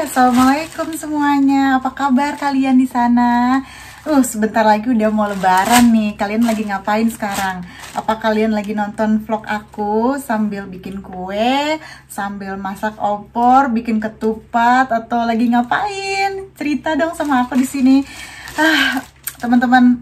Assalamualaikum semuanya. Apa kabar kalian di sana? Sebentar lagi udah mau lebaran nih. Kalian lagi ngapain sekarang? Apa kalian lagi nonton vlog aku sambil bikin kue, sambil masak opor, bikin ketupat, atau lagi ngapain? Cerita dong sama aku di sini. Teman-teman,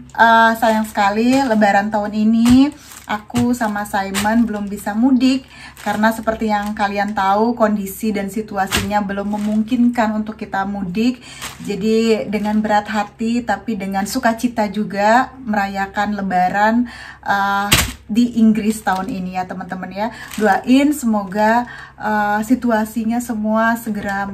sayang sekali lebaran tahun ini aku sama Simon belum bisa mudik karena seperti yang kalian tahu kondisi dan situasinya belum memungkinkan untuk kita mudik. Jadi dengan berat hati tapi dengan sukacita juga merayakan lebaran di Inggris tahun ini ya teman-teman ya. Doain semoga situasinya semua segera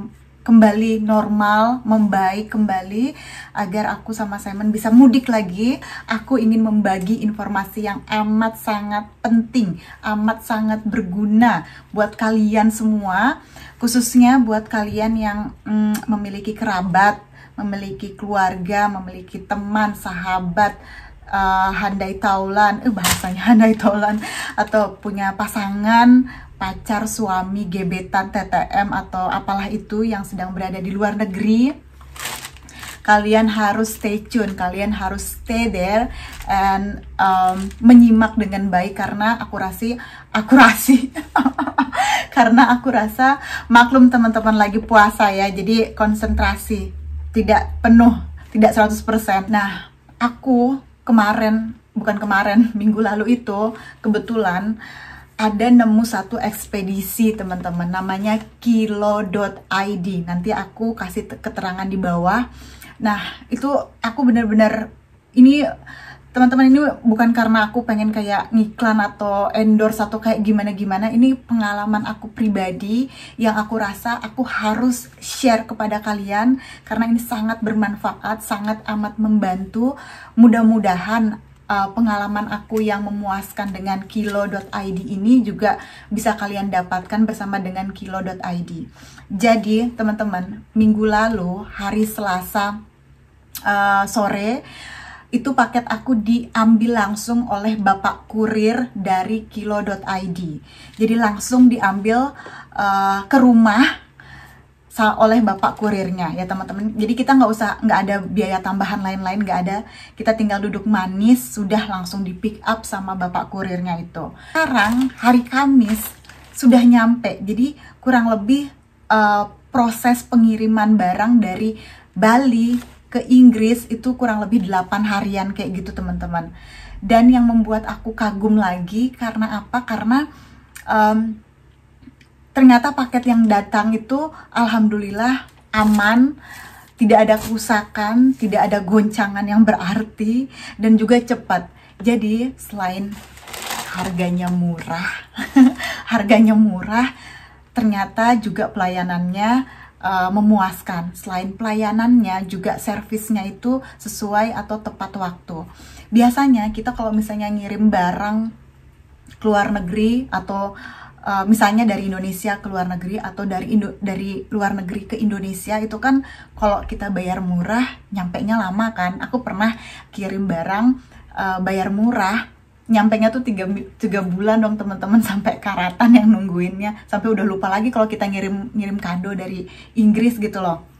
kembali normal, membaik kembali agar aku sama Simon bisa mudik lagi. Aku ingin membagi informasi yang amat sangat penting, amat sangat berguna buat kalian semua, khususnya buat kalian yang memiliki kerabat, memiliki keluarga, memiliki teman, sahabat, handai taulan, bahasanya handai taulan, atau punya pasangan, pacar, suami, gebetan, TTM, atau apalah itu yang sedang berada di luar negeri. Kalian harus stay tune, kalian harus stay there and menyimak dengan baik karena akurasi karena aku rasa maklum teman-teman lagi puasa ya, jadi konsentrasi tidak penuh, tidak 100%. Nah, aku minggu lalu itu kebetulan ada nemu satu ekspedisi teman-teman, namanya kilo.id. Nanti aku kasih keterangan di bawah. Nah, itu aku benar-benar, ini teman-teman, ini bukan karena aku pengen kayak ngiklan atau endorse atau kayak gimana-gimana. Ini pengalaman aku pribadi yang aku rasa aku harus share kepada kalian karena ini sangat bermanfaat, sangat amat membantu. Mudah-mudahan pengalaman aku yang memuaskan dengan kilo.id ini juga bisa kalian dapatkan bersama dengan kilo.id. Jadi teman-teman, minggu lalu hari Selasa sore itu paket aku diambil langsung oleh bapak kurir dari kilo.id. Jadi langsung diambil ke rumah oleh bapak kurirnya ya teman-teman. Jadi kita nggak ada biaya tambahan lain-lain, nggak ada. Kita tinggal duduk manis, sudah langsung di pick up sama bapak kurirnya itu. Sekarang hari Kamis sudah nyampe. Jadi kurang lebih proses pengiriman barang dari Bali ke Inggris itu kurang lebih 8 harian kayak gitu teman-teman. Dan yang membuat aku kagum lagi karena apa? Karena ternyata paket yang datang itu alhamdulillah aman, tidak ada kerusakan, tidak ada goncangan yang berarti, dan juga cepat. Jadi selain harganya murah, ternyata juga pelayanannya memuaskan. Selain pelayanannya, juga servisnya itu sesuai atau tepat waktu. Biasanya kita kalau misalnya ngirim barang ke luar negeri atau misalnya dari Indonesia ke luar negeri atau dari luar negeri ke Indonesia itu kan kalau kita bayar murah nyampenya lama kan. Aku pernah kirim barang bayar murah, nyampenya tuh 3 bulan dong teman-teman, sampai karatan yang nungguinnya, sampai udah lupa lagi kalau kita ngirim kado dari Inggris gitu loh.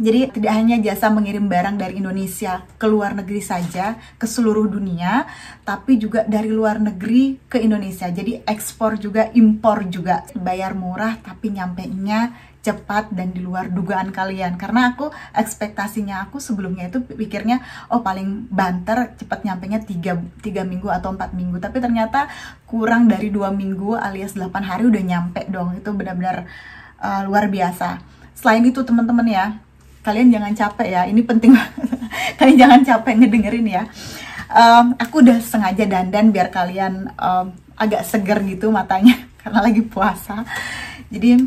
Jadi tidak hanya jasa mengirim barang dari Indonesia ke luar negeri saja, ke seluruh dunia, tapi juga dari luar negeri ke Indonesia. Jadi ekspor juga, impor juga. Bayar murah tapi nyampenya cepat dan di luar dugaan kalian. Karena ekspektasinya aku sebelumnya itu pikirnya, paling banter cepat nyampenya 3 minggu atau 4 minggu. Tapi ternyata kurang dari 2 minggu alias 8 hari udah nyampe dong. Itu benar-benar luar biasa. Selain itu teman-teman ya, kalian jangan capek ya, ini penting banget. Kalian jangan capek ngedengerin ya. Aku udah sengaja dandan biar kalian agak seger gitu matanya karena lagi puasa. Jadi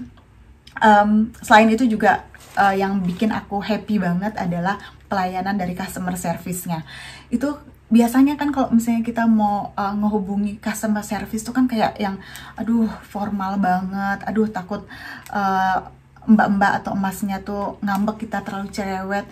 selain itu juga yang bikin aku happy banget adalah pelayanan dari customer service-nya. Itu biasanya kan kalau misalnya kita mau ngehubungi customer service itu kan kayak yang aduh formal banget, aduh takut mbak-mbak atau emasnya tuh ngambek kita terlalu cerewet.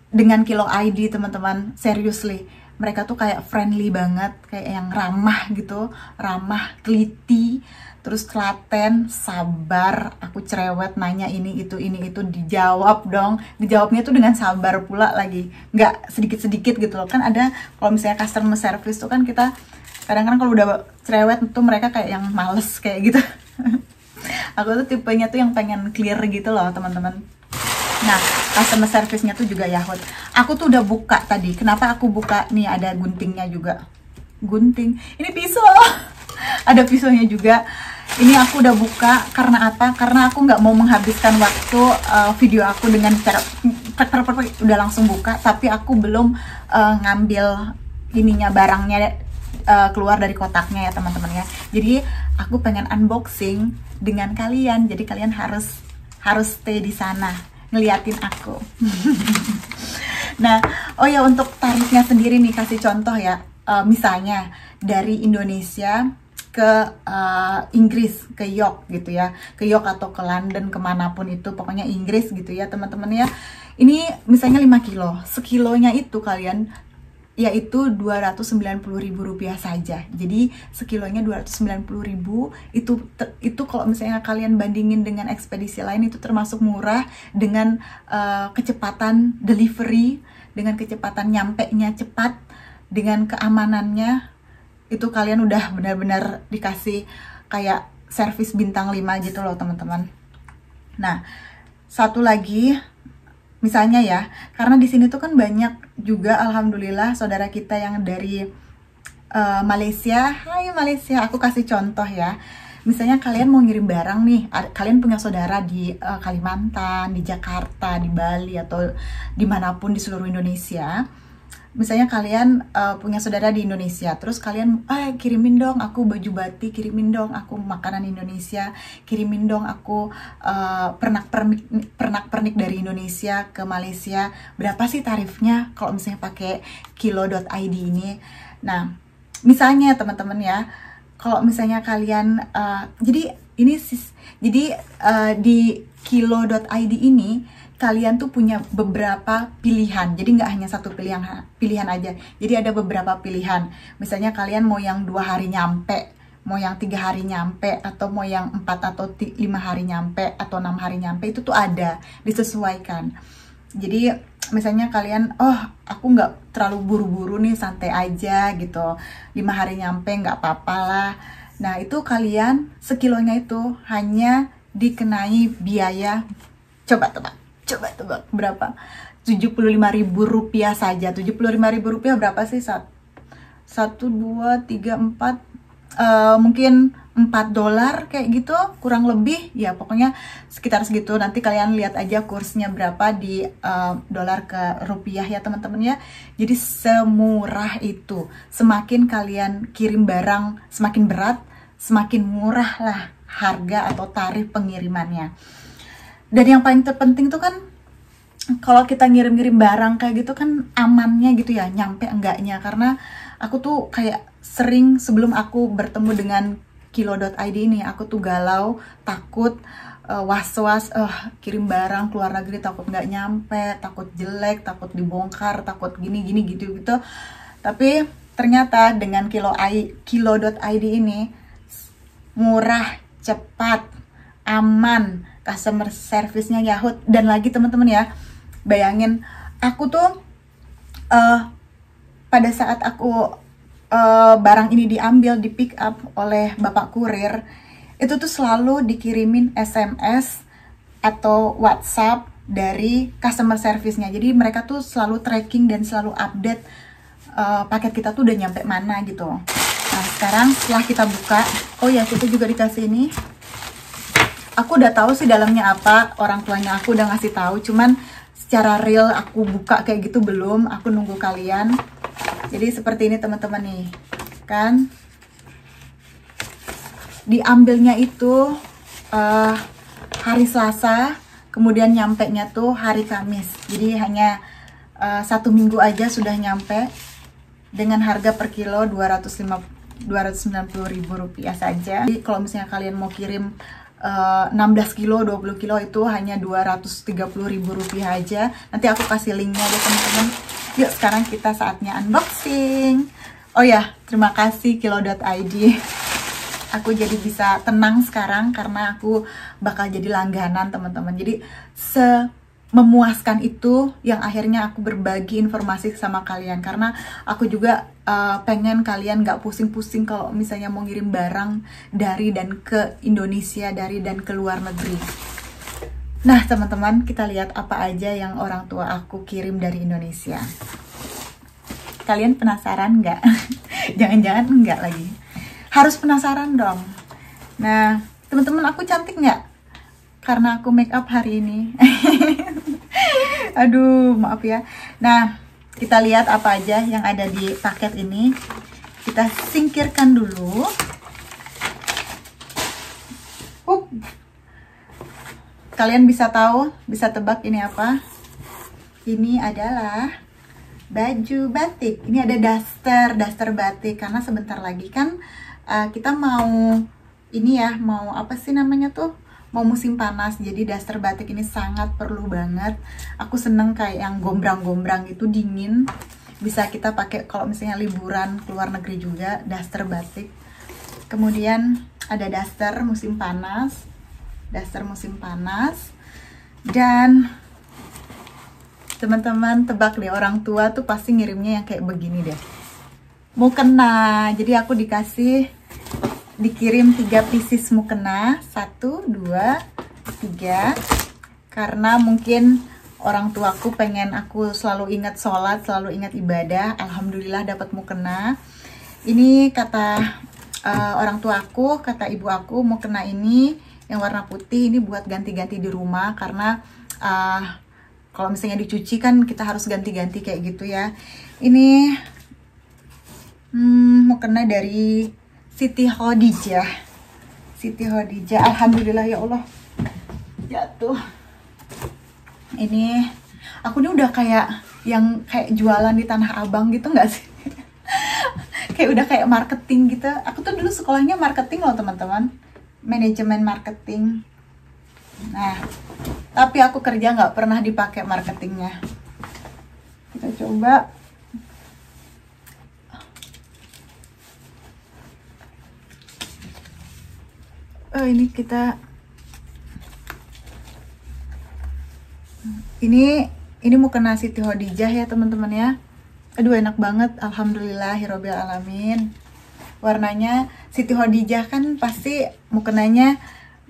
Dengan Kilo ID teman-teman, seriously, mereka tuh kayak friendly banget, kayak yang ramah gitu, ramah, teliti, terus telaten, sabar. Aku cerewet nanya ini itu dijawab dong, dijawabnya tuh dengan sabar pula lagi, nggak sedikit-sedikit gitu loh. Kan ada kalau misalnya customer service tuh kan kita kadang-kadang kalau udah cerewet tuh mereka kayak yang males kayak gitu. Aku tuh tipenya tuh yang pengen clear gitu loh teman-teman. Nah, customer service-nya tuh juga Yahut. Aku tuh udah buka tadi. Kenapa aku buka? Nih ada guntingnya juga. Gunting. Ini pisau. Ada pisaunya juga. Ini aku udah buka karena apa? Karena aku nggak mau menghabiskan waktu video aku dengan cara udah langsung buka, tapi aku belum ngambil ininya, barangnya keluar dari kotaknya ya teman-teman ya. Jadi aku pengen unboxing dengan kalian. Jadi kalian harus stay di sana ngeliatin aku. Nah, oh ya, untuk tarifnya sendiri nih, kasih contoh ya. Misalnya dari Indonesia ke Inggris, ke York gitu ya, ke York atau ke London, kemanapun itu, pokoknya Inggris gitu ya teman-teman ya. Ini misalnya 5 kilo, sekilonya itu kalian yaitu Rp290.000 saja. Jadi sekilonya 290.000, itu kalau misalnya kalian bandingin dengan ekspedisi lain itu termasuk murah, dengan kecepatan delivery, dengan kecepatan nyampe-nya cepat, dengan keamanannya, itu kalian udah benar-benar dikasih kayak servis bintang 5 gitu loh teman-teman. Nah, satu lagi, misalnya ya, karena di sini tuh kan banyak juga alhamdulillah saudara kita yang dari Malaysia. Hai Malaysia, aku kasih contoh ya. Misalnya kalian mau ngirim barang nih, kalian punya saudara di Kalimantan, di Jakarta, di Bali, atau dimanapun di seluruh Indonesia. Misalnya kalian punya saudara di Indonesia, terus kalian kirimin dong aku baju batik, kirimin dong aku makanan Indonesia, kirimin dong aku pernak-pernik dari Indonesia ke Malaysia. Berapa sih tarifnya kalau misalnya pakai kilo.id ini? Nah, misalnya teman-teman ya, kalau misalnya kalian jadi di kilo.id ini kalian tuh punya beberapa pilihan. Jadi nggak hanya satu pilihan aja. Jadi ada beberapa pilihan. Misalnya kalian mau yang 2 hari nyampe, mau yang 3 hari nyampe, atau mau yang 4 atau 5 hari nyampe, atau 6 hari nyampe, itu tuh ada, disesuaikan. Jadi misalnya kalian, aku nggak terlalu buru-buru nih, santai aja gitu, 5 hari nyampe nggak apa-apa lah. Nah, itu kalian sekilonya itu hanya dikenai biaya, coba tebak berapa? Rp75.000 saja. Rp75.000 berapa sih? 1, 2, 3, 4, mungkin $4 kayak gitu, kurang lebih ya, pokoknya sekitar segitu. Nanti kalian lihat aja kursnya berapa di dolar ke rupiah ya teman-teman ya. Jadi semurah itu. Semakin kalian kirim barang semakin berat, semakin murah lah harga atau tarif pengirimannya. Dan yang paling terpenting tuh kan, kalau kita ngirim-ngirim barang kayak gitu kan amannya gitu ya, nyampe enggaknya. Karena aku tuh kayak sering sebelum aku bertemu dengan kilo.id ini, aku tuh galau, takut, was-was, kirim barang ke luar negeri takut nggak nyampe, takut jelek, takut dibongkar, takut gini gitu. Tapi ternyata dengan kilo.id ini murah, cepat, aman, customer service-nya Yahut. Dan lagi teman-teman ya, bayangin aku tuh pada saat aku barang ini diambil, di pick up oleh bapak kurir, itu tuh selalu dikirimin SMS atau WhatsApp dari customer service-nya. Jadi mereka tuh selalu tracking dan selalu update paket kita tuh udah nyampe mana gitu. Nah, sekarang setelah kita buka, oh ya, kita juga dikasih ini. Aku udah tahu sih dalamnya apa, orang tuanya aku udah ngasih tahu, cuman secara real aku buka kayak gitu belum, aku nunggu kalian. Jadi seperti ini teman-teman nih, kan diambilnya itu hari Selasa, kemudian nyampe nya tuh hari Kamis. Jadi hanya 1 minggu aja sudah nyampe, dengan harga per kilo Rp290.000 saja. Jadi kalau misalnya kalian mau kirim 16 kilo, 20 kilo itu hanya Rp230.000 aja. Nanti aku kasih linknya deh teman-teman. Yuk sekarang kita saatnya unboxing. Oh ya, terima kasih kilo.id. Aku jadi bisa tenang sekarang karena aku bakal jadi langganan teman-teman. Jadi memuaskan itu yang akhirnya aku berbagi informasi sama kalian, karena aku juga pengen kalian gak pusing-pusing kalau misalnya mau ngirim barang dari dan ke Indonesia, dari dan ke luar negeri. Nah teman-teman, kita lihat apa aja yang orang tua aku kirim dari Indonesia. Kalian penasaran nggak? Jangan-jangan enggak lagi. Harus penasaran dong. Nah teman-teman, aku cantik nggak? Karena aku make up hari ini. Aduh, maaf ya. Nah, kita lihat apa aja yang ada di paket ini. Kita singkirkan dulu. Kalian bisa tahu, bisa tebak ini apa? Ini adalah baju batik. Ini ada daster batik, karena sebentar lagi kan kita mau ini ya, mau apa sih namanya tuh? Mau musim panas, jadi daster batik ini sangat perlu banget. Aku seneng kayak yang gombrang-gombrang itu, dingin, bisa kita pakai kalau misalnya liburan ke luar negeri juga, daster batik. Kemudian ada daster musim panas, dan teman-teman tebak deh, orang tua tuh pasti ngirimnya yang kayak begini deh, mukena. Jadi aku dikirim 3 pieces mukena, 1, 2, 3, karena mungkin orang tuaku pengen aku selalu ingat sholat, selalu ingat ibadah. Alhamdulillah dapat mukena. Ini kata orang tuaku, kata ibu aku, mukena ini yang warna putih ini buat ganti-ganti di rumah, karena kalau misalnya dicuci kan kita harus ganti-ganti kayak gitu ya. Ini mukena dari Siti Khadijah. Alhamdulillah ya Allah, jatuh. Ini aku ini udah kayak yang kayak jualan di Tanah Abang gitu nggak sih? Kayak udah kayak marketing gitu. Aku tuh dulu sekolahnya marketing loh teman-teman, manajemen marketing. Nah, tapi aku kerja nggak pernah dipakai marketingnya. Kita coba. Ini kita ini mukena Siti Khadijah ya teman-teman ya. Aduh enak banget, alhamdulillahirabbil alamin. Warnanya Siti Khadijah kan pasti mukenanya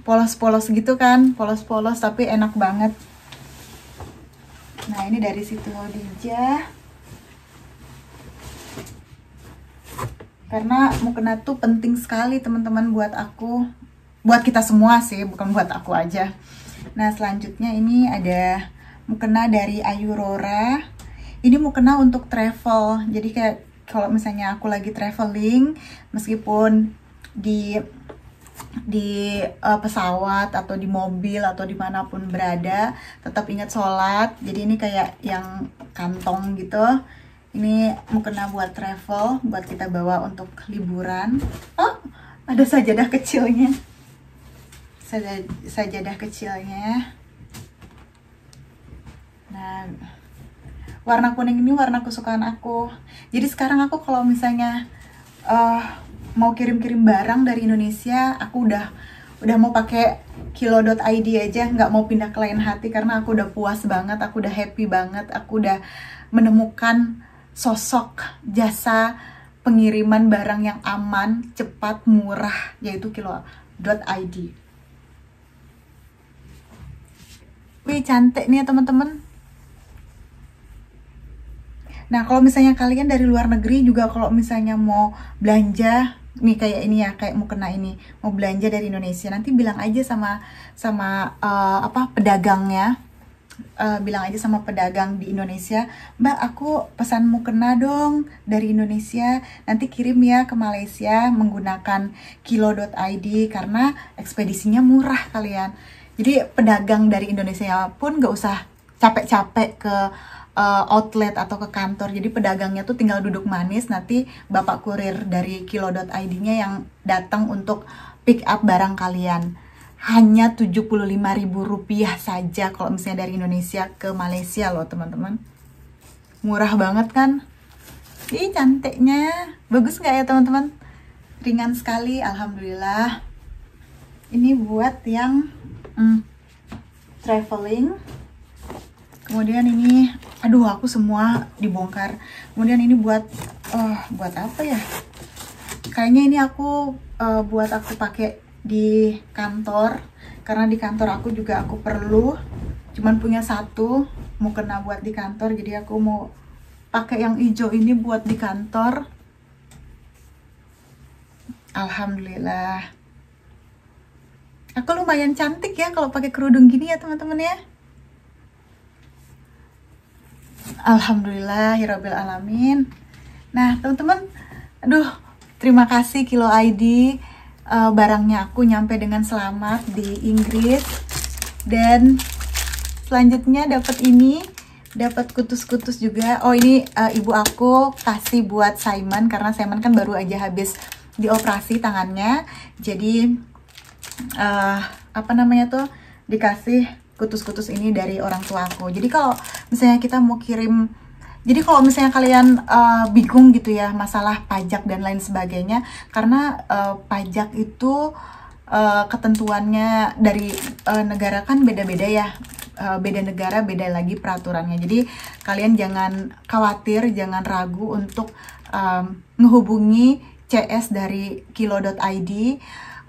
polos-polos gitu kan, polos-polos tapi enak banget. Nah ini dari Siti Khadijah, karena mukena tuh penting sekali teman-teman buat aku, buat kita semua sih, bukan buat aku aja. Nah selanjutnya ini ada mukena dari Ayurora. Ini mukena untuk travel, jadi kayak kalau misalnya aku lagi traveling, meskipun di pesawat atau di mobil atau dimanapun berada, tetap ingat sholat. Jadi ini kayak yang kantong gitu. Ini mukena buat travel, buat kita bawa untuk liburan. Oh, ada sajadah kecilnya. Sajadah kecilnya. Nah, warna kuning ini warna kesukaan aku. Jadi sekarang aku kalau misalnya mau kirim-kirim barang dari Indonesia, aku udah mau pakai kilo.id aja, nggak mau pindah ke lain hati, karena aku udah puas banget, aku udah happy banget, aku udah menemukan sosok jasa pengiriman barang yang aman, cepat, murah, yaitu kilo.id. Wih cantik nih ya teman-teman. Nah kalau misalnya kalian dari luar negeri juga, kalau misalnya mau belanja nih kayak ini ya, kayak mukena ini, mau belanja dari Indonesia, nanti bilang aja sama pedagangnya, bilang aja sama pedagang di Indonesia, Mbak aku pesan mukena dong dari Indonesia, nanti kirim ya ke Malaysia menggunakan kilo.id, karena ekspedisinya murah kalian. Jadi pedagang dari Indonesia pun gak usah capek-capek ke outlet atau ke kantor. Jadi pedagangnya tuh tinggal duduk manis, nanti bapak kurir dari kilo.id-nya yang datang untuk pick up barang kalian. Hanya Rp75.000 saja kalau misalnya dari Indonesia ke Malaysia loh teman-teman. Murah banget kan? Ih, cantiknya. Bagus nggak ya teman-teman? Ringan sekali, alhamdulillah. Ini buat yang traveling. Kemudian ini, aduh aku semua dibongkar. Kemudian ini buat apa ya? Kayaknya ini aku buat aku pakai di kantor, karena di kantor aku juga aku perlu. Cuman punya satu, mau kena buat di kantor, jadi aku mau pakai yang hijau ini buat di kantor. Alhamdulillah. Aku lumayan cantik ya kalau pakai kerudung gini ya teman-teman ya. Alhamdulillahirabbil alamin. Nah teman-teman, aduh terima kasih Kilo ID, barangnya aku nyampe dengan selamat di Inggris. Dan selanjutnya dapat ini, dapat kutus-kutus juga. Oh ini ibu aku kasih buat Simon, karena Simon kan baru aja habis dioperasi tangannya. Jadi apa namanya tuh, dikasih kutus-kutus ini dari orang tua aku. Jadi kalau misalnya kita mau kirim, jadi kalau misalnya kalian bingung gitu ya masalah pajak dan lain sebagainya, karena pajak itu ketentuannya dari negara kan beda-beda ya, beda negara beda lagi peraturannya. Jadi kalian jangan khawatir, jangan ragu untuk menghubungi CS dari kilo.id.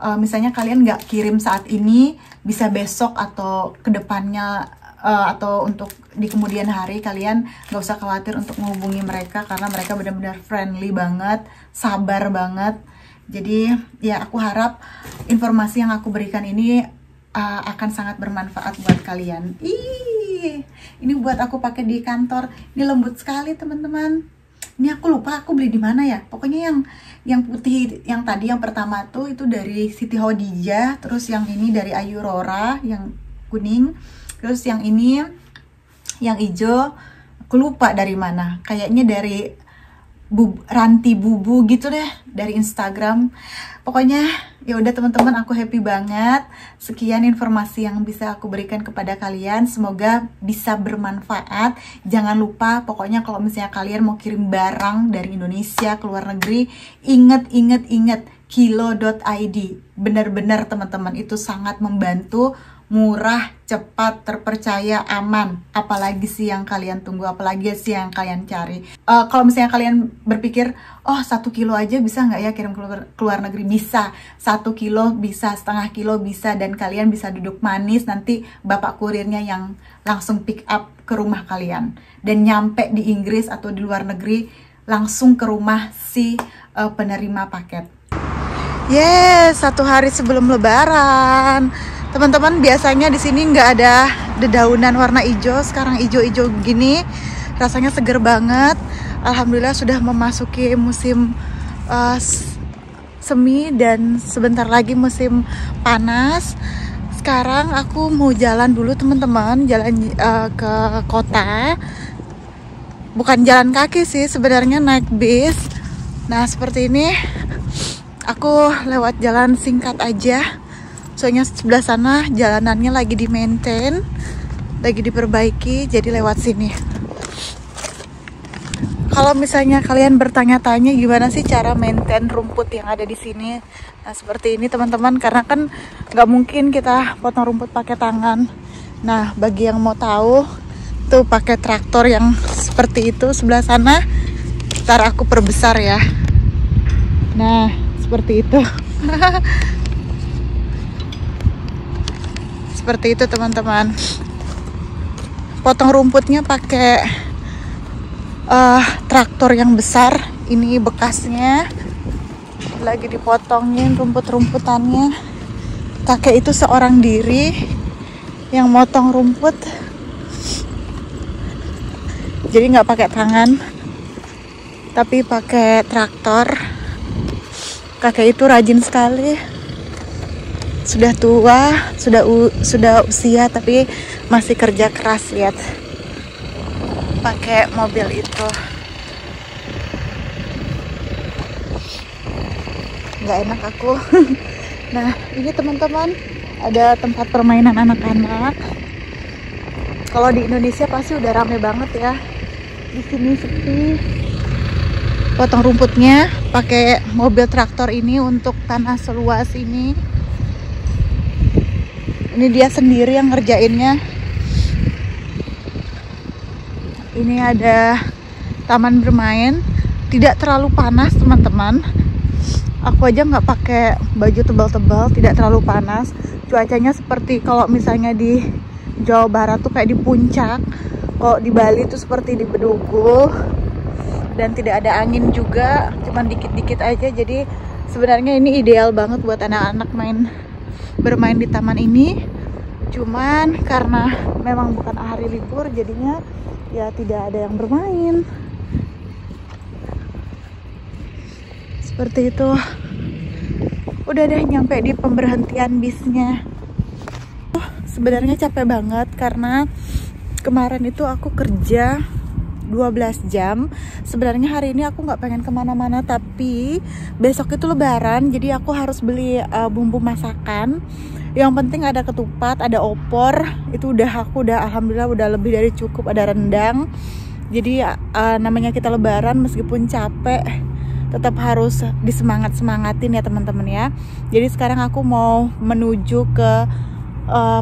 Misalnya kalian nggak kirim saat ini, bisa besok atau kedepannya, atau untuk di kemudian hari, kalian nggak usah khawatir untuk menghubungi mereka, karena mereka benar-benar friendly banget, sabar banget. Jadi ya aku harap informasi yang aku berikan ini akan sangat bermanfaat buat kalian. Ih, ini buat aku pakai di kantor. Ini lembut sekali teman-teman. Ini aku lupa aku beli di mana ya. Pokoknya yang putih yang tadi yang pertama tuh itu dari Siti Khadijah, terus yang ini dari Ayurora yang kuning, terus yang ini yang hijau aku lupa dari mana. Kayaknya dari Ranti Bubu gitu deh, dari Instagram. Pokoknya ya udah teman-teman, aku happy banget. Sekian informasi yang bisa aku berikan kepada kalian, semoga bisa bermanfaat. Jangan lupa pokoknya kalau misalnya kalian mau kirim barang dari Indonesia ke luar negeri, inget kilo.id. Benar-benar teman-teman, itu sangat membantu, murah, cepat, terpercaya, aman. Apalagi sih yang kalian tunggu, apalagi sih yang kalian cari. Kalau misalnya kalian berpikir, oh 1 kilo aja bisa nggak ya kirim ke luar negeri? Bisa, 1 kilo bisa, setengah kilo bisa, dan kalian bisa duduk manis, nanti bapak kurirnya yang langsung pick up ke rumah kalian. Dan nyampe di Inggris atau di luar negeri, langsung ke rumah si penerima paket. Yes, 1 hari sebelum Lebaran. Teman-teman, biasanya di sini nggak ada dedaunan warna hijau, sekarang hijau-hijau gini, rasanya seger banget. Alhamdulillah sudah memasuki musim semi dan sebentar lagi musim panas. Sekarang aku mau jalan dulu teman-teman, jalan ke kota. Bukan jalan kaki sih, sebenarnya naik bis. Nah seperti ini, aku lewat jalan singkat aja. Soalnya sebelah sana jalanannya lagi di maintain, lagi diperbaiki, jadi lewat sini. Kalau misalnya kalian bertanya-tanya gimana sih cara maintain rumput yang ada di sini, nah seperti ini teman-teman, karena kan nggak mungkin kita potong rumput pakai tangan. Nah bagi yang mau tahu, tuh pakai traktor yang seperti itu sebelah sana. Ntar aku perbesar ya. Nah seperti itu. Seperti itu teman-teman. Potong rumputnya pakai traktor yang besar. Ini bekasnya lagi dipotongin rumput-rumputannya. Kakek itu seorang diri yang motong rumput, jadi nggak pakai tangan tapi pakai traktor. Kakek itu rajin sekali. Sudah tua, sudah usia, tapi masih kerja keras. Lihat, pakai mobil itu. Nggak enak aku. Nah ini teman-teman, ada tempat permainan anak-anak. Kalau di Indonesia pasti udah rame banget ya. Di sini sepi. Potong rumputnya pakai mobil traktor ini untuk tanah seluas ini. Ini dia sendiri yang ngerjainnya. Ini ada taman bermain, tidak terlalu panas teman-teman. Aku aja nggak pakai baju tebal-tebal, tidak terlalu panas. Cuacanya seperti kalau misalnya di Jawa Barat tuh kayak di puncak. Kalau di Bali tuh seperti di Bedugul. Dan tidak ada angin juga, cuman dikit-dikit aja. Jadi sebenarnya ini ideal banget buat anak-anak bermain di taman ini. Cuman karena memang bukan hari libur, jadinya ya tidak ada yang bermain. Seperti itu. Udah deh nyampe di pemberhentian bisnya. Sebenarnya capek banget karena kemarin itu aku kerja 12 jam. Sebenarnya hari ini aku nggak pengen kemana-mana, tapi besok itu lebaran, jadi aku harus beli bumbu masakan. Yang penting ada ketupat, ada opor. Itu aku udah alhamdulillah udah lebih dari cukup. Ada rendang. Jadi namanya kita lebaran, meskipun capek tetap harus disemangatin ya teman-teman ya. Jadi sekarang aku mau menuju ke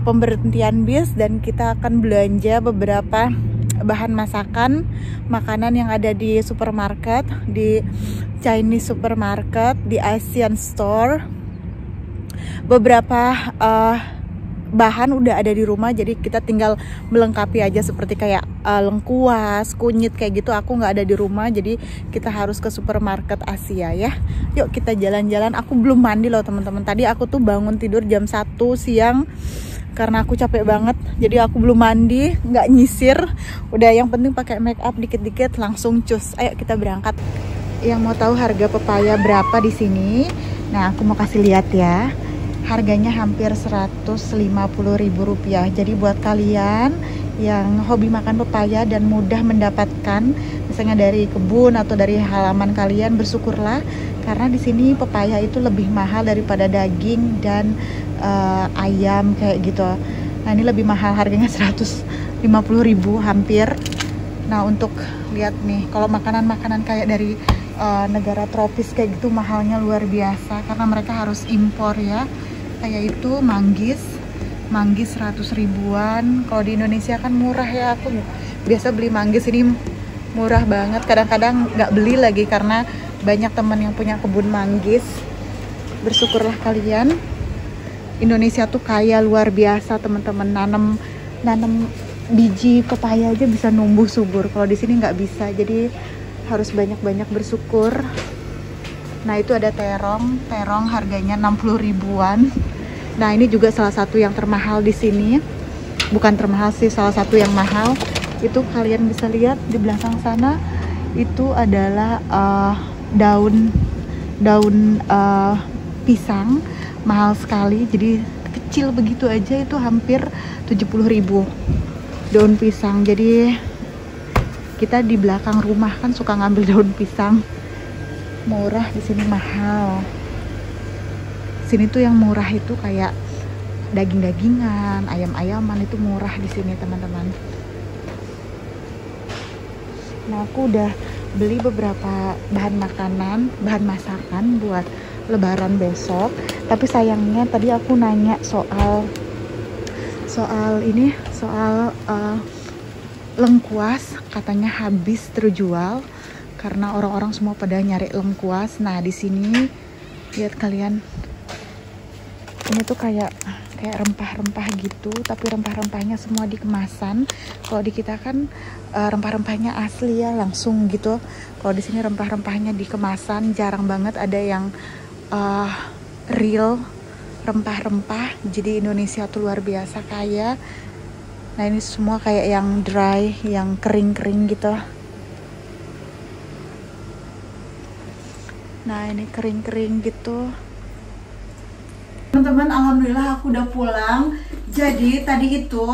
pemberhentian bis dan kita akan belanja beberapa bahan masakan, makanan yang ada di supermarket, di Chinese supermarket, di Asian store. Beberapa bahan udah ada di rumah, jadi kita tinggal melengkapi aja seperti kayak lengkuas, kunyit kayak gitu. Aku nggak ada di rumah, jadi kita harus ke supermarket Asia ya. Yuk kita jalan-jalan. Aku belum mandi loh teman-teman. Tadi aku tuh bangun tidur jam 1 siang karena aku capek banget, jadi aku belum mandi, nggak nyisir. Udah yang penting pakai make up dikit-dikit langsung cus. Ayo kita berangkat. Yang mau tahu harga pepaya berapa di sini? Nah aku mau kasih lihat ya. Harganya hampir Rp150.000. Jadi buat kalian yang hobi makan pepaya dan mudah mendapatkan, misalnya dari kebun atau dari halaman kalian, bersyukurlah karena di sini pepaya itu lebih mahal daripada daging dan ayam kayak gitu. Nah ini lebih mahal, harganya 150.000 hampir. Nah untuk lihat nih, kalau makanan-makanan kayak dari negara tropis kayak gitu mahalnya luar biasa karena mereka harus impor ya. Kayak itu manggis 100 ribuan. Kalau di Indonesia kan murah ya, aku biasa beli manggis ini murah banget. Kadang-kadang nggak beli lagi karena banyak teman yang punya kebun manggis. Bersyukurlah kalian, Indonesia tuh kaya luar biasa teman-teman. Nanam biji pepaya aja bisa numbuh subur. Kalau di sini nggak bisa, jadi harus banyak-banyak bersyukur. Nah itu ada terong harganya 60 ribuan. Nah ini juga salah satu yang termahal di sini. Bukan termahal sih, salah satu yang mahal. Itu kalian bisa lihat di belakang sana, itu adalah daun pisang, mahal sekali. Jadi kecil begitu aja itu hampir 70.000 daun pisang. Jadi kita di belakang rumah kan suka ngambil daun pisang. Murah, di sini mahal. Sini tuh yang murah itu kayak daging-dagingan, ayam-ayaman, itu murah di sini teman-teman. Nah aku udah beli beberapa bahan makanan, bahan masakan buat lebaran besok. Tapi sayangnya tadi aku nanya soal lengkuas, katanya habis terjual karena orang-orang semua pada nyari lengkuas. Nah di sini lihat kalian, ini tuh kayak rempah-rempah gitu, tapi rempah-rempahnya semua di kemasan. Kalau di kita kan rempah-rempahnya asli ya, langsung gitu. Kalau di sini rempah-rempahnya di kemasan, jarang banget ada yang real rempah-rempah. Jadi Indonesia tuh luar biasa kaya. Nah ini semua kayak yang dry, yang kering-kering gitu. Nah ini kering-kering gitu. Teman-teman, alhamdulillah aku udah pulang. Jadi tadi itu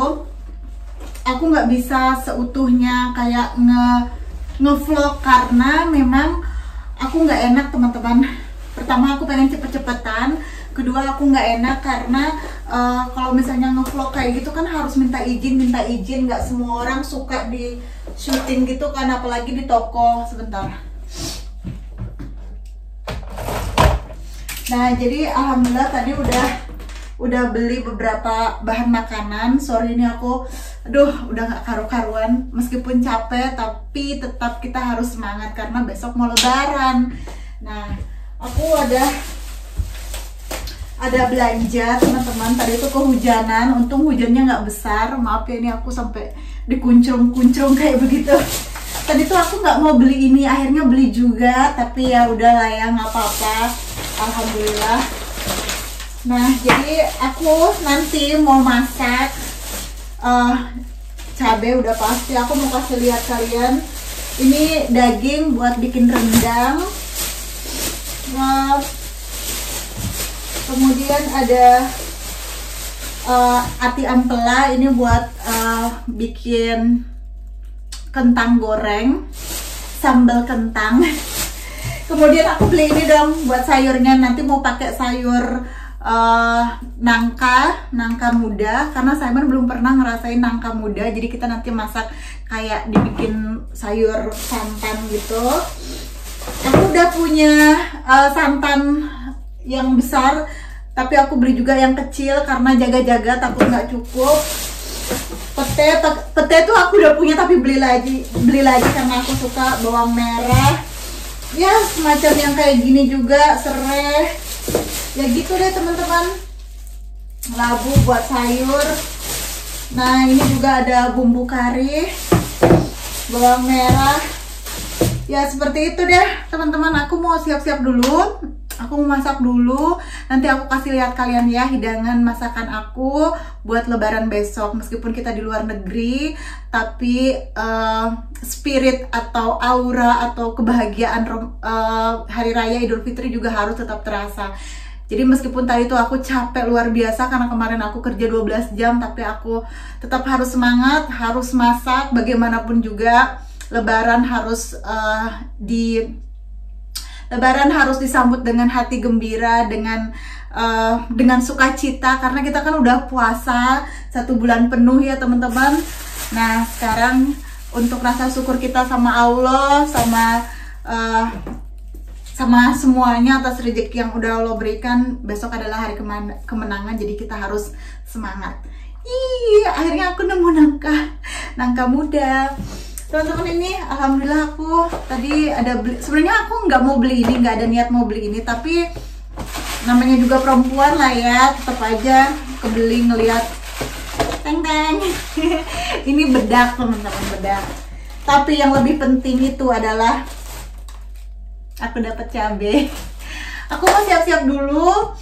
aku nggak bisa seutuhnya kayak ngevlog karena memang aku nggak enak teman-teman. Pertama aku pengen cepet-cepetan, kedua aku nggak enak karena kalau misalnya ngevlog kayak gitu kan harus minta izin, nggak semua orang suka syuting gitu kan, apalagi di toko. Sebentar. Nah, jadi alhamdulillah tadi udah beli beberapa bahan makanan. Sorry ini aku udah gak karu-karuan. Meskipun capek tapi tetap kita harus semangat karena besok mau lebaran. Nah, aku ada belanja teman-teman. Tadi itu kehujanan, untung hujannya nggak besar. Maaf ya, ini aku sampai dikuncung-kuncung kayak begitu. Tadi tuh aku nggak mau beli ini, akhirnya beli juga. Tapi ya udahlah ya, nggak apa-apa. Alhamdulillah. Nah, jadi aku nanti mau masak cabai udah pasti. Aku mau kasih lihat kalian. Ini daging buat bikin rendang. Nah, kemudian ada ati ampela, ini buat bikin kentang goreng, sambal kentang. Kemudian aku beli ini dong buat sayurnya, nanti mau pakai sayur nangka muda, karena Simon belum pernah ngerasain nangka muda. Jadi kita nanti masak kayak dibikin sayur santan gitu. Aku udah punya santan yang besar, tapi aku beli juga yang kecil karena jaga-jaga takut nggak cukup. Pete tuh aku udah punya tapi beli lagi karena aku suka bawang merah. Ya semacam yang kayak gini juga, serai. Ya gitu deh teman-teman. Labu buat sayur. Nah, ini juga ada bumbu kari, bawang merah. Ya seperti itu deh teman-teman. Aku mau siap-siap dulu. Aku mau masak dulu, nanti aku kasih lihat kalian ya hidangan masakan aku buat lebaran besok. Meskipun kita di luar negeri, tapi spirit atau aura atau kebahagiaan Hari Raya Idul Fitri juga harus tetap terasa. Jadi meskipun tadi tuh aku capek luar biasa karena kemarin aku kerja 12 jam, tapi aku tetap harus semangat, harus masak. Bagaimanapun juga lebaran harus Lebaran harus disambut dengan hati gembira, dengan sukacita, karena kita kan udah puasa 1 bulan penuh ya teman-teman. Nah sekarang untuk rasa syukur kita sama Allah, sama semuanya atas rezeki yang udah Allah berikan. Besok adalah hari kemenangan, jadi kita harus semangat. Akhirnya aku nemu nangka muda. Teman-teman, ini alhamdulillah aku tadi ada beli. Sebenarnya aku nggak mau beli ini, nggak ada niat mau beli ini, tapi namanya juga perempuan lah ya, tetap aja kebeli ngelihat teng. Ini bedak teman-teman, bedak. Tapi yang lebih penting itu adalah aku dapat cabai. Aku mau siap-siap dulu.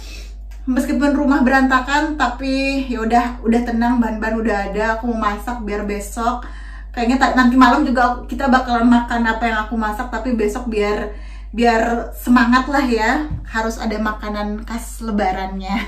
Meskipun rumah berantakan, tapi ya udah tenang, bahan-bahan udah ada. Aku mau masak biar besok. Kayaknya nanti malam juga kita bakalan makan apa yang aku masak, tapi besok biar semangat lah ya, harus ada makanan khas lebarannya.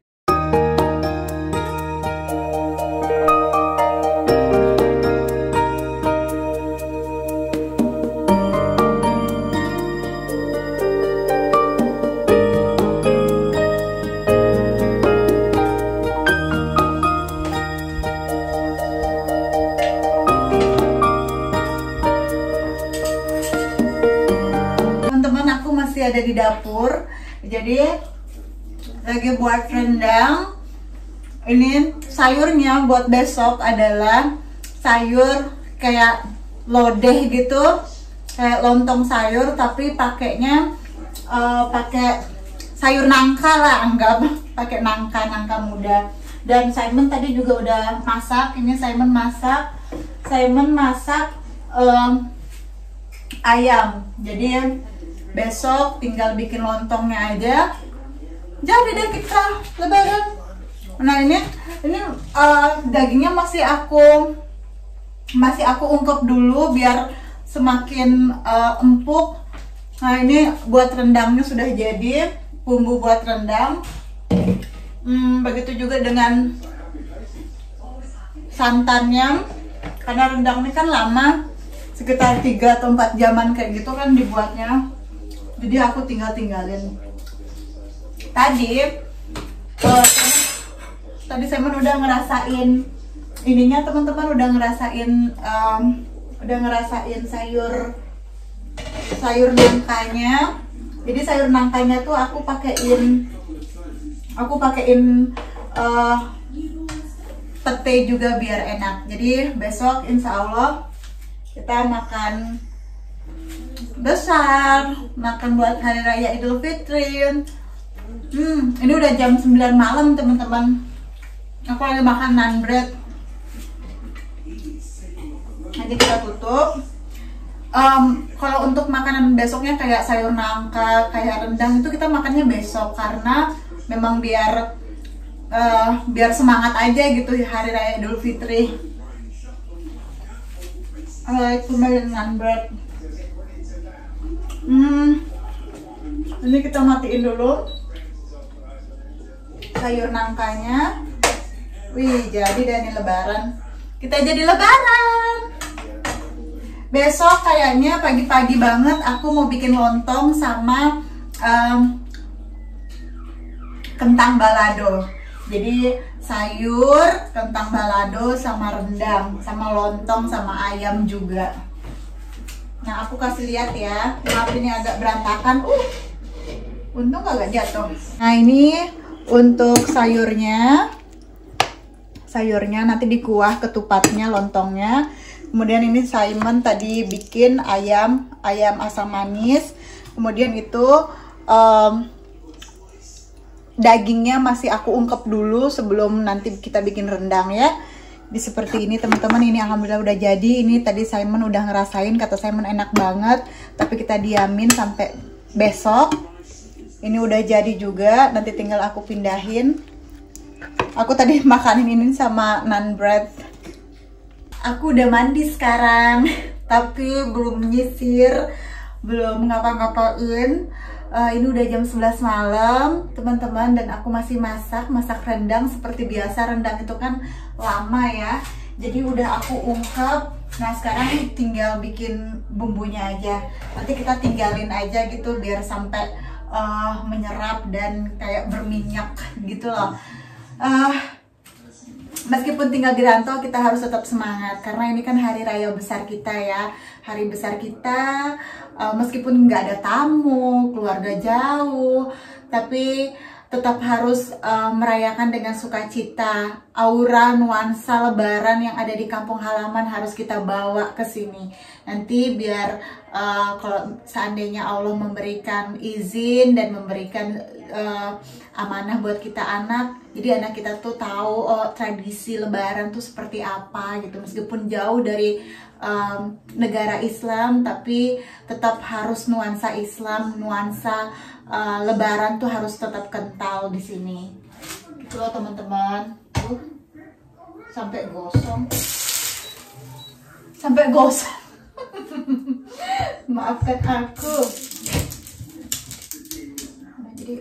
Ada di dapur, jadi lagi buat rendang. Ini sayurnya buat besok adalah sayur kayak lodeh gitu, kayak lontong sayur, tapi pakainya pakai sayur nangka lah, anggap pakai nangka muda. Dan Simon tadi juga udah masak. Ini Simon masak ayam, jadi besok tinggal bikin lontongnya aja. Jadi deh kita lebaran. Nah ini dagingnya masih aku ungkep dulu biar semakin empuk. Nah ini buat rendangnya sudah jadi, bumbu buat rendang. Begitu juga dengan santannya, karena rendang ini kan lama, sekitar 3 atau 4 jaman kayak gitu kan dibuatnya. Jadi aku tinggalin. Tadi Simon udah ngerasain ininya teman-teman, udah ngerasain udah ngerasain sayur nangkanya. Jadi sayur nangkanya tuh aku pakein pete juga biar enak. Jadi besok insya Allah kita makan besar, makan buat hari raya Idul Fitri. Ini udah jam 9 malam teman-teman. Aku lagi makan naan bread. Nanti kita tutup. Kalau untuk makanan besoknya kayak sayur nangka, kayak rendang itu kita makannya besok karena memang biar semangat aja gitu hari raya Idul Fitri. Itu dengan bread. Ini kita matiin dulu sayur nangkanya. Wih, jadi deh nih lebaran. Kita jadi lebaran. Besok kayaknya pagi-pagi banget aku mau bikin lontong sama kentang balado. Jadi sayur, kentang balado sama rendang, sama lontong, sama ayam juga. Nah, aku kasih lihat ya. Maaf ini agak berantakan. Untung agak jatuh. Nah, ini untuk sayurnya. Sayurnya nanti dikuah ketupatnya, lontongnya. Kemudian ini Simon tadi bikin ayam asam manis. Kemudian itu dagingnya masih aku ungkep dulu sebelum nanti kita bikin rendang ya. Seperti ini teman-teman, ini alhamdulillah udah jadi. Ini tadi Simon udah ngerasain, kata Simon enak banget. Tapi kita diamin sampai besok. Ini udah jadi juga, nanti tinggal aku pindahin. Aku tadi makanin ini sama naan bread. Aku udah mandi sekarang, tapi belum nyisir, belum ngapa-ngapain. Ini udah jam 11 malam, teman-teman, dan aku masih masak rendang seperti biasa. Rendang itu kan lama ya, jadi udah aku ungkep. Nah, sekarang tinggal bikin bumbunya aja. Nanti kita tinggalin aja gitu biar sampai menyerap dan kayak berminyak gitu loh. Meskipun tinggal di rantau, kita harus tetap semangat karena ini kan hari raya besar kita ya, hari besar kita. Meskipun nggak ada tamu, keluarga jauh, tapi tetap harus merayakan dengan sukacita. Aura nuansa lebaran yang ada di kampung halaman harus kita bawa ke sini. Nanti biar kalau seandainya Allah memberikan izin dan memberikan amanah buat kita anak, jadi anak kita tuh tahu tradisi lebaran tuh seperti apa gitu. Meskipun jauh dari negara Islam, tapi tetap harus nuansa Islam, nuansa lebaran tuh harus tetap kental di sini. Gitu loh teman-teman. Sampai gosong. Sampai gosong. Maafkan aku. Nah, jadi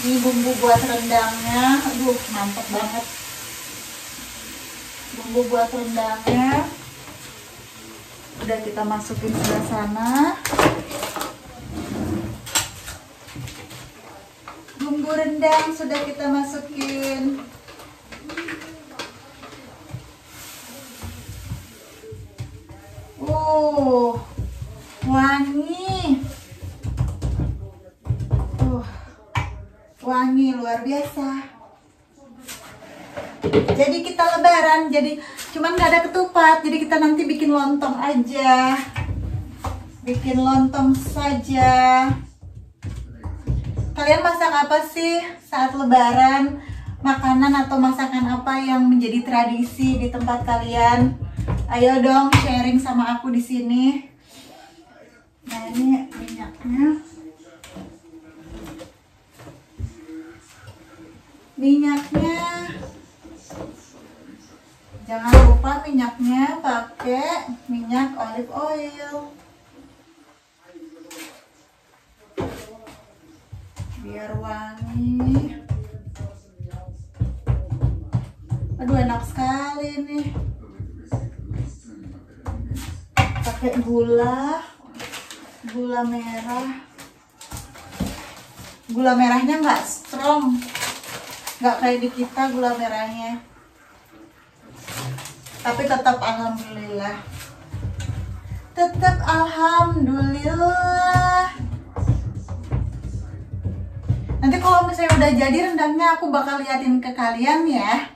ini bumbu buat rendangnya. Aduh, mantap banget. Bumbu buat rendangnya udah kita masukin sebelah sana. Bumbu rendang sudah kita masukin. Wangi. Wangi luar biasa. Jadi kita lebaran, jadi cuman nggak ada ketupat, jadi kita nanti bikin lontong aja. Bikin lontong saja. Kalian masak apa sih saat lebaran? Makanan atau masakan apa yang menjadi tradisi di tempat kalian? Ayo dong sharing sama aku di sini. Nah, ini minyaknya. Jangan lupa minyaknya pakai minyak olive oil biar wangi. Aduh, enak sekali nih. Pakai gula merah. Gula merahnya nggak strong, nggak kayak di kita gula merahnya, tapi tetap alhamdulillah, tetap alhamdulillah. Nanti kalau misalnya udah jadi rendangnya aku bakal liatin ke kalian ya.